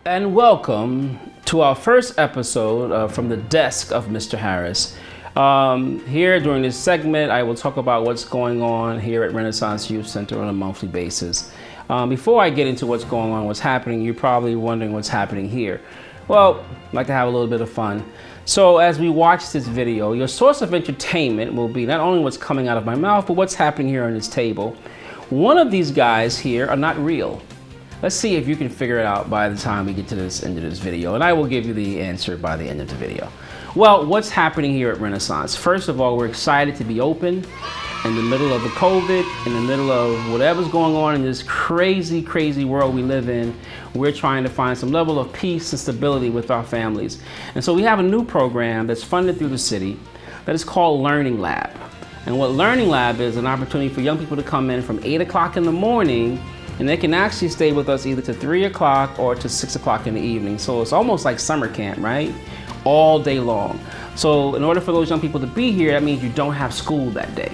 And welcome to our first episode from the desk of Mr. Harris. Here during this segment, I will talk about what's going on here at Renaissance Youth Center on a monthly basis. Before I get into what's going on, what's happening, you're probably wondering what's happening here. Well, I'd like to have a little bit of fun. So as we watch this video, your source of entertainment will be not only what's coming out of my mouth, but what's happening here on this table. One of these guys here are not real. Let's see if you can figure it out by the time we get to this end of this video, and I will give you the answer by the end of the video. Well, what's happening here at Renaissance? First of all, we're excited to be open in the middle of the COVID, in the middle of whatever's going on in this crazy, crazy world we live in. We're trying to find some level of peace and stability with our families. And so we have a new program that's funded through the city that is called Learning Lab. And what Learning Lab is an opportunity for young people to come in from 8 o'clock in the morning, and they can actually stay with us either to 3 o'clock or to 6 o'clock in the evening. So it's almost like summer camp, right? All day long. So in order for those young people to be here, that means you don't have school that day.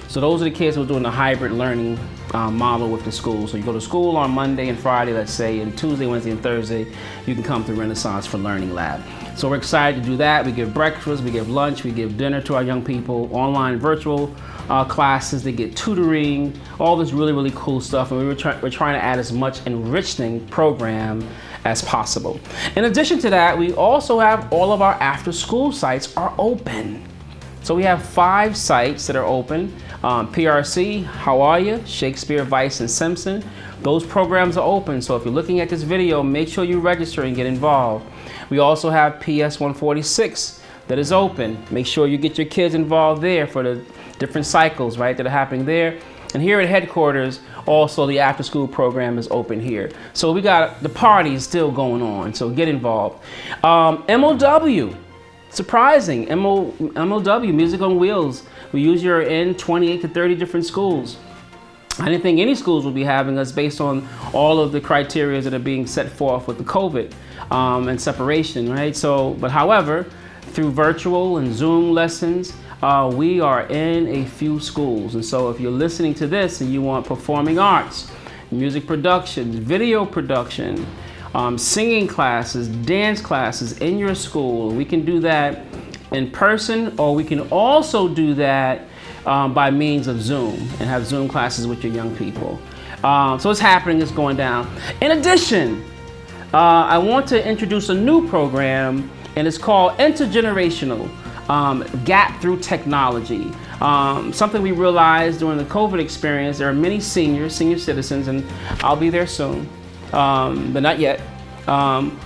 So those are the kids who are doing the hybrid learning model with the school. So you go to school on Monday and Friday, let's say, and Tuesday, Wednesday, and Thursday, you can come to Renaissance for Learning Lab. So we're excited to do that. We give breakfast, we give lunch, we give dinner to our young people, online virtual classes, they get tutoring, all this really, really cool stuff. And we're trying to add as much enriching program as possible. In addition to that, we also have all of our after school sites are open. So we have 5 sites that are open. PRC, How Are You, Shakespeare, Vice, and Simpson. Those programs are open. So if you're looking at this video, make sure you register and get involved. We also have PS 146 that is open. Make sure you get your kids involved there for the different cycles, right, that are happening there. And here at headquarters, also the after school program is open here. So we got the party still going on, so get involved. MOW, surprising, MOW, Music on Wheels. We usually are in 28 to 30 different schools. I didn't think any schools would be having us based on all of the criteria that are being set forth with the COVID and separation, right? So, but however, through virtual and Zoom lessons, we are in a few schools. And so if you're listening to this and you want performing arts, music production, video production, singing classes, dance classes in your school, we can do that in person, or we can also do that by means of Zoom and have Zoom classes with your young people. So it's happening, it's going down. In addition, I want to introduce a new program, and it's called Intergenerational Gap Through Technology. Something we realized during the COVID experience, there are many senior citizens, and I'll be there soon, but not yet,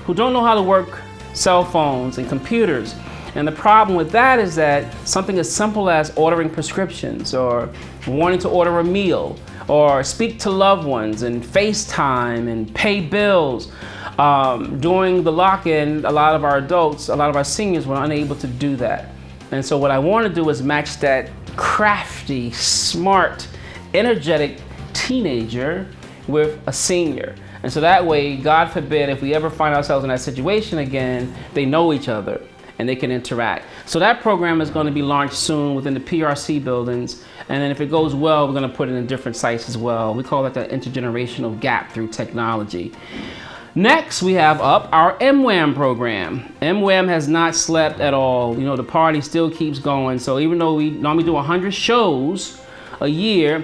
who don't know how to work cell phones and computers. And the problem with that is that something as simple as ordering prescriptions, or wanting to order a meal, or speak to loved ones and FaceTime and pay bills. During the lock-in, a lot of our adults, a lot of our seniors were unable to do that. And so what I want to do is match that crafty, smart, energetic teenager with a senior. And so that way, God forbid, if we ever find ourselves in that situation again, they know each other and they can interact. So that program is going to be launched soon within the PRC buildings. And then if it goes well, we're going to put it in different sites as well. We call that the intergenerational gap through technology. Next, we have up our MWAM program. MWAM has not slept at all. You know, the party still keeps going. So even though we normally do 100 shows a year,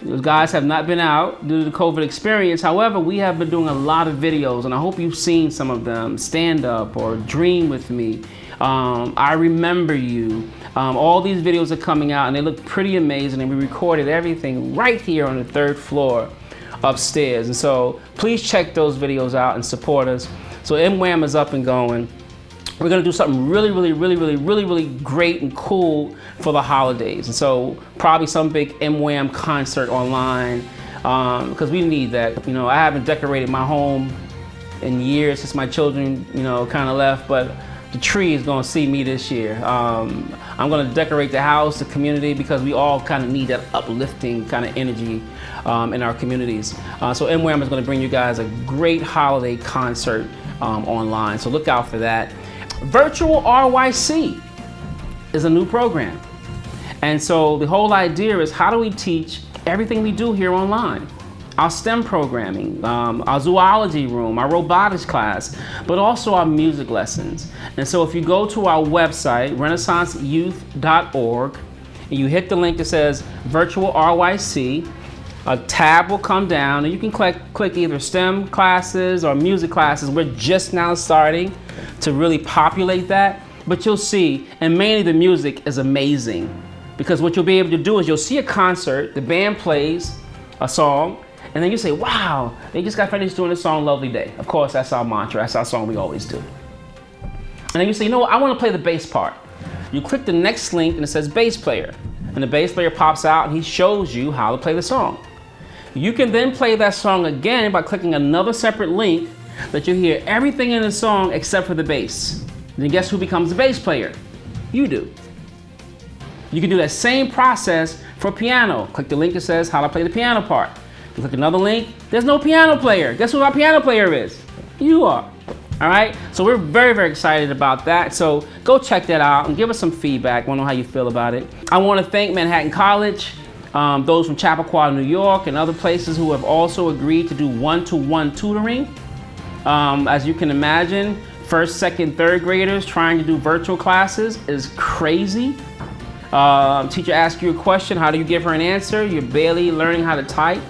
those guys have not been out due to the COVID experience. However, we have been doing a lot of videos, and I hope you've seen some of them. Stand Up or Dream With Me. I Remember You. All these videos are coming out, and they look pretty amazing, and we recorded everything right here on the 3rd floor upstairs. And so please check those videos out and support us. So MWAM is up and going. We're going to do something really great and cool for the holidays. And so probably some big MWAM concert online, because we need that. You know, I haven't decorated my home in years since my children, you know, kind of left, but the tree is going to see me this year. I'm going to decorate the house, the community, because we all kind of need that uplifting kind of energy in our communities. So MWAM is going to bring you guys a great holiday concert online. So look out for that. Virtual RYC is a new program. And so the whole idea is, how do we teach everything we do here online? our STEM programming, our zoology room, our robotics class, but also our music lessons. And so if you go to our website, renaissanceyouth.org, and you hit the link that says Virtual RYC, a tab will come down and you can click either STEM classes or music classes. We're just now starting to really populate that, but you'll see, and mainly the music is amazing, because what you'll be able to do is you'll see a concert, the band plays a song, and then you say, wow, they just got finished doing the song Lovely Day. Of course, that's our mantra, that's our song we always do. And then you say, you know what, I want to play the bass part. You click the next link and it says bass player, and the bass player pops out and he shows you how to play the song. You can then play that song again by clicking another separate link that you hear everything in the song except for the bass. Then guess who becomes the bass player? You do. You can do that same process for piano. Click the link that says how to play the piano part. You click another link, there's no piano player. Guess who our piano player is? You are. All right, so we're very, very excited about that. So go check that out and give us some feedback. I want to know how you feel about it. I want to thank Manhattan College, those from Chappaqua, New York, and other places who have also agreed to do one-to-one tutoring. As you can imagine, first, second, third graders trying to do virtual classes is crazy. Teacher asks you a question, how do you give her an answer? You're barely learning how to type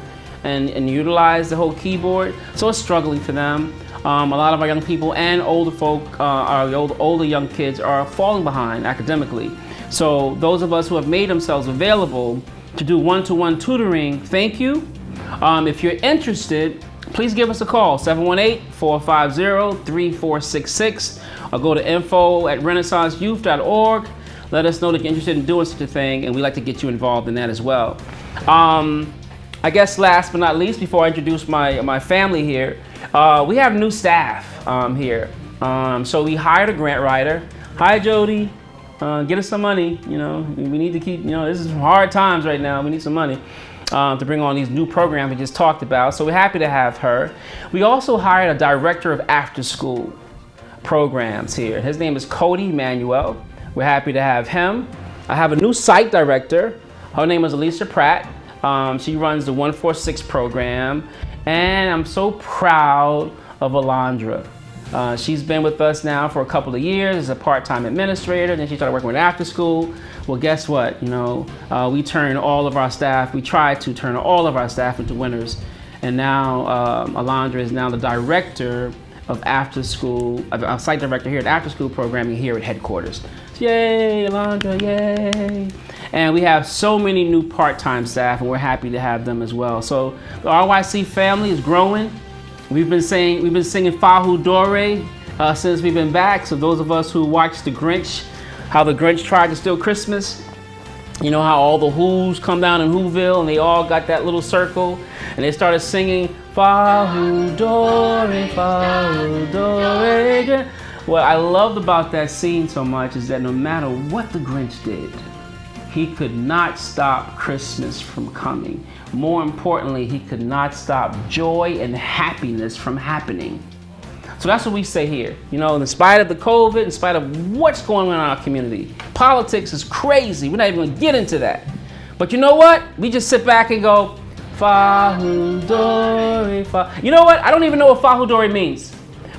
and utilize the whole keyboard, so it's struggling for them. A lot of our young people and older folk, our older young kids are falling behind academically. So those of us who have made themselves available to do one-to-one tutoring, thank you. If you're interested, please give us a call, 718-450-3466, or go to info@renaissanceyouth.org. Let us know that you're interested in doing such a thing, and we'd like to get you involved in that as well. I guess last but not least, before I introduce my family here, we have new staff here. So we hired a grant writer. Hi, Jody. Get us some money. You know, we need to keep, you know, this is hard times right now. We need some money to bring on these new programs we just talked about. So we're happy to have her. We also hired a director of after-school programs here. His name is Cody Manuel. We're happy to have him. I have a new site director. Her name is Elisa Pratt. She runs the 146 program, and I'm so proud of Alondra. She's been with us now for a couple of years as a part-time administrator, then she started working with after school. Well, guess what? You know, we tried to turn all of our staff into winners, and now Alondra is now the director of after school, site director here at after school programming here at headquarters. Yay, Alondra, yay. And we have so many new part-time staff, and we're happy to have them as well. So the RYC family is growing. We've been singing Fahu Dore since we've been back. So those of us who watched The Grinch, how the Grinch tried to steal Christmas, you know how all the Who's come down in Whoville and they all got that little circle and they started singing Fahu Dore, Fahu Dore. What I loved about that scene so much is that no matter what the Grinch did, he could not stop Christmas from coming. More importantly, he could not stop joy and happiness from happening. So that's what we say here. You know, in spite of the COVID, in spite of what's going on in our community, politics is crazy. We're not even gonna get into that. But you know what? We just sit back and go, Fahu Dore, Fa. You know what? I don't even know what Fahu Dore means.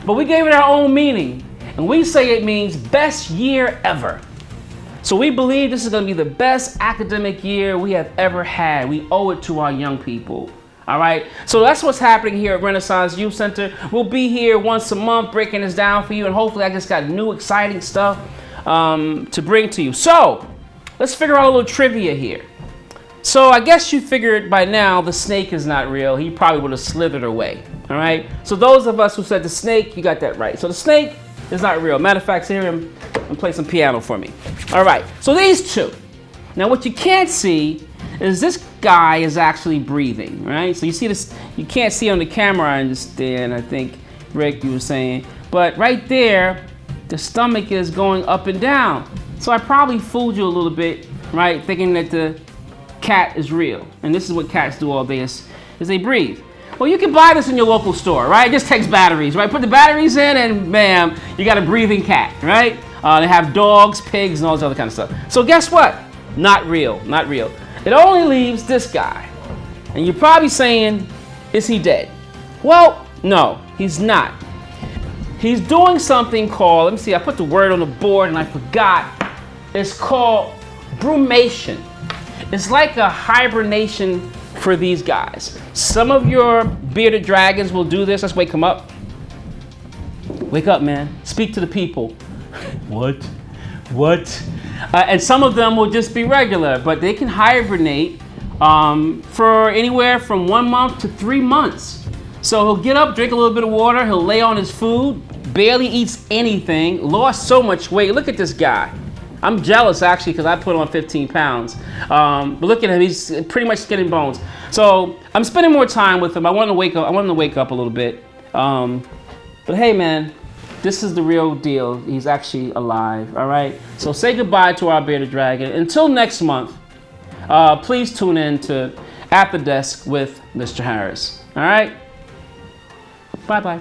But we gave it our own meaning. And we say it means best year ever. So we believe this is going to be the best academic year we have ever had. We owe it to our young people. All right. So that's what's happening here at Renaissance Youth Center. We'll be here once a month breaking this down for you. And hopefully I just got new exciting stuff to bring to you. So let's figure out a little trivia here. So I guess you figured by now the snake is not real. He probably would have slithered away. All right. So those of us who said the snake, you got that right. So the snake is not real. Matter of fact, hear him and play some piano for me. All right, so these two. Now what you can't see is this guy is actually breathing, right? So you see this, you can't see on the camera, I understand, I think, Rick, you were saying. But right there, the stomach is going up and down. So I probably fooled you a little bit, right? Thinking that the cat is real. And this is what cats do all day is they breathe. Well, you can buy this in your local store, right? It just takes batteries, right? Put the batteries in and bam, you got a breathing cat, right? They have dogs, pigs, and all this other kind of stuff. So guess what? Not real, not real. It only leaves this guy. And you're probably saying, Is he dead? Well, no, he's not. He's doing something called, let me see, I put the word on the board and I forgot. It's called brewmation. It's like a hibernation for these guys. Some of your bearded dragons will do this. Let's wake them up. Wake up, man. Speak to the people. What? And some of them will just be regular, but they can hibernate for anywhere from 1 month to 3 months. So he'll get up, drink a little bit of water, he'll lay on his food, barely eats anything, lost so much weight. Look at this guy. I'm jealous actually because I put on 15 pounds. But look at him, he's pretty much skin and bones. So I'm spending more time with him. I want him to wake up a little bit. But hey man, this is the real deal. He's actually alive, all right? So say goodbye to our bearded dragon. Until next month, please tune in to At the Desk with Mr. Harris, all right? Bye-bye.